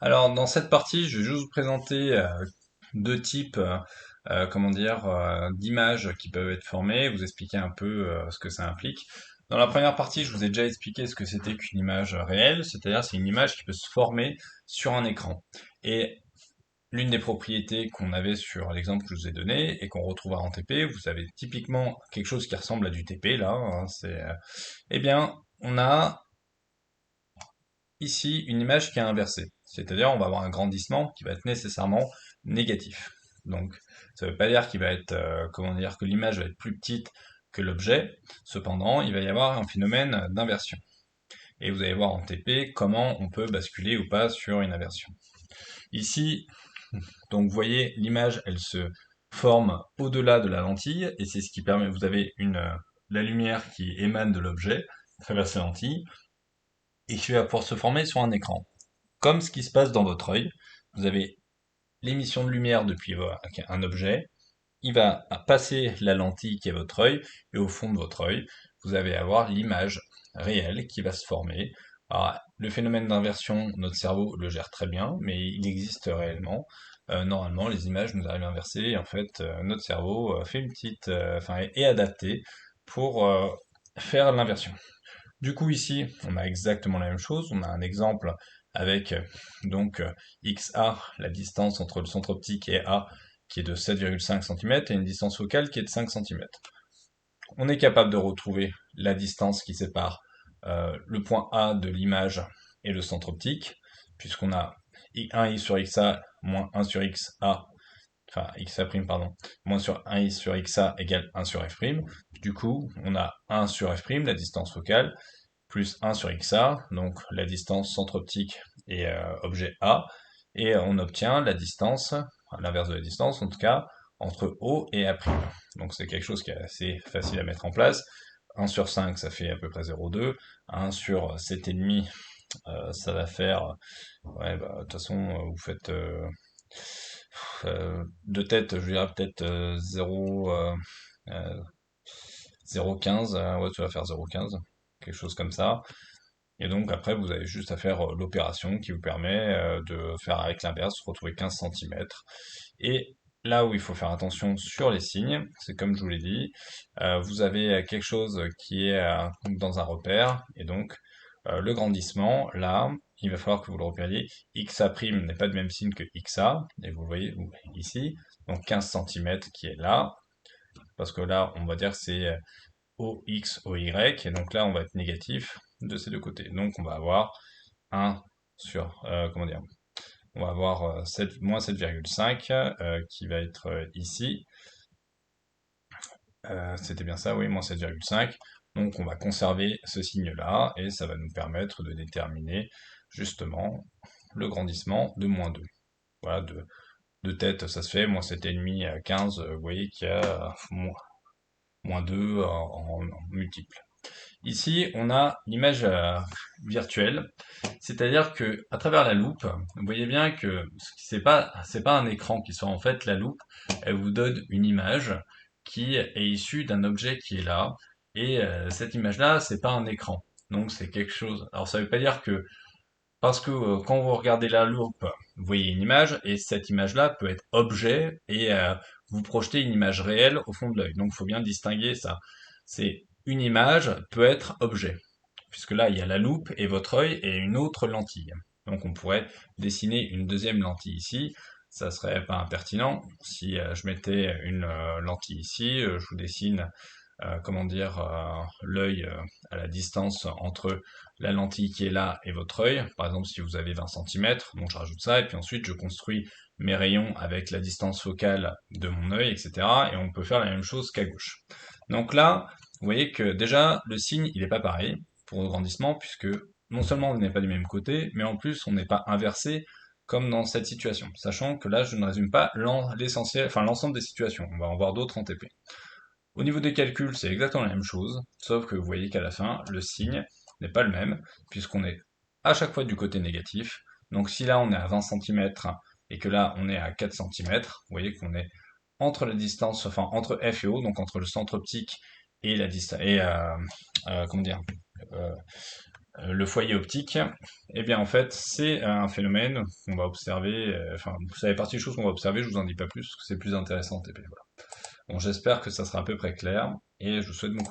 Alors, dans cette partie, je vais juste vous présenter deux types, d'images qui peuvent être formées, vous expliquer un peu ce que ça implique. Dans la première partie, je vous ai déjà expliqué ce que c'était qu'une image réelle, c'est-à-dire c'est une image qui peut se former sur un écran. Et l'une des propriétés qu'on avait sur l'exemple que je vous ai donné et qu'on retrouvera en TP, vous avez typiquement quelque chose qui ressemble à du TP là, hein, eh bien, on a ici une image qui est inversée. C'est-à-dire, on va avoir un grandissement qui va être nécessairement négatif. Donc, ça ne veut pas dire qu'il va être, que l'image va être plus petite que l'objet. Cependant, il va y avoir un phénomène d'inversion. Et vous allez voir en TP comment on peut basculer ou pas sur une inversion. Ici, donc vous voyez, l'image, elle se forme au-delà de la lentille, et c'est ce qui permet, vous avez la lumière qui émane de l'objet, traverse la lentille, et qui va pouvoir se former sur un écran. Comme ce qui se passe dans votre œil, vous avez l'émission de lumière depuis un objet, il va passer la lentille qui est votre œil, et au fond de votre œil, vous allez avoir l'image réelle qui va se former. Alors, le phénomène d'inversion, notre cerveau le gère très bien, mais il existe réellement. Normalement, les images nous arrivent inversées, et en fait, notre cerveau fait est adapté pour faire l'inversion. Du coup, ici, on a exactement la même chose. On a un exemple avec XA, la distance entre le centre optique et A, qui est de 7,5 cm, et une distance focale qui est de 5 cm. On est capable de retrouver la distance qui sépare le point A de l'image et le centre optique, puisqu'on a 1i sur XA moins 1 sur XA, enfin XA', pardon, moins sur 1i sur XA égale 1 sur F'. Du coup, on a 1 sur F', la distance focale, plus 1 sur XA, donc la distance centre optique et objet A, et on obtient la distance, l'inverse de la distance en tout cas, entre O et A'. Donc c'est quelque chose qui est assez facile à mettre en place. 1 sur 5, ça fait à peu près 0,2. 1 sur 7,5, ça va faire... Ouais, bah, de toute façon, vous faites... de tête, je dirais peut-être 0,15, ouais, tu vas faire 0,15, quelque chose comme ça. Et donc après, vous avez juste à faire l'opération qui vous permet de faire avec l'inverse, retrouver 15 cm. Et là où il faut faire attention sur les signes, c'est comme je vous l'ai dit, vous avez quelque chose qui est dans un repère, et donc le grandissement, là, il va falloir que vous le repériez. XA' n'est pas du même signe que XA, et vous le voyez ici, donc 15 cm qui est là, parce que là, on va dire que c'est OX, OY, et donc là, on va être négatif de ces deux côtés. Donc, on va avoir 1 sur, on va avoir moins 7,5 qui va être ici. C'était bien ça, oui, moins 7,5. Donc, on va conserver ce signe-là, et ça va nous permettre de déterminer justement le grandissement de moins 2. Voilà, de tête, ça se fait, moins 7,5 à 15, vous voyez qu'il y a moins 2 en multiple. Ici, on a l'image virtuelle, c'est-à-dire que à travers la loupe, vous voyez bien que c'est pas un écran qui soit en fait la loupe, elle vous donne une image qui est issue d'un objet qui est là, et cette image-là, c'est pas un écran. Donc c'est quelque chose. Alors ça veut pas dire que parce que quand vous regardez la loupe, vous voyez une image, et cette image-là peut être objet, et vous projetez une image réelle au fond de l'œil. Donc il faut bien distinguer ça. C'est une image peut être objet, puisque là il y a la loupe et votre œil et une autre lentille. Donc on pourrait dessiner une deuxième lentille ici. Ça serait pas impertinent. Si je mettais une lentille ici, je vous dessine l'œil à la distance entre la lentille qui est là et votre œil. Par exemple, si vous avez 20 cm, donc je rajoute ça, et puis ensuite je construis mes rayons avec la distance focale de mon œil, etc. Et on peut faire la même chose qu'à gauche. Donc là, vous voyez que déjà, le signe, il n'est pas pareil pour le grandissement, puisque non seulement on n'est pas du même côté, mais en plus on n'est pas inversé comme dans cette situation. Sachant que là, je ne résume pas l'essentiel, enfin l'ensemble des situations. On va en voir d'autres en TP. Au niveau des calculs, c'est exactement la même chose, sauf que vous voyez qu'à la fin, le signe n'est pas le même, puisqu'on est à chaque fois du côté négatif. Donc si là on est à 20 cm et que là on est à 4 cm, vous voyez qu'on est entre la distance, enfin entre F et O, donc entre le centre optique et la distance, et comment dire, euh, Le foyer optique, eh bien en fait c'est un phénomène qu'on va observer, enfin ça fait partie des choses qu'on va observer, je vous en dis pas plus, parce que c'est plus intéressant, et puis voilà. Bon, j'espère que ça sera à peu près clair, et je vous souhaite bon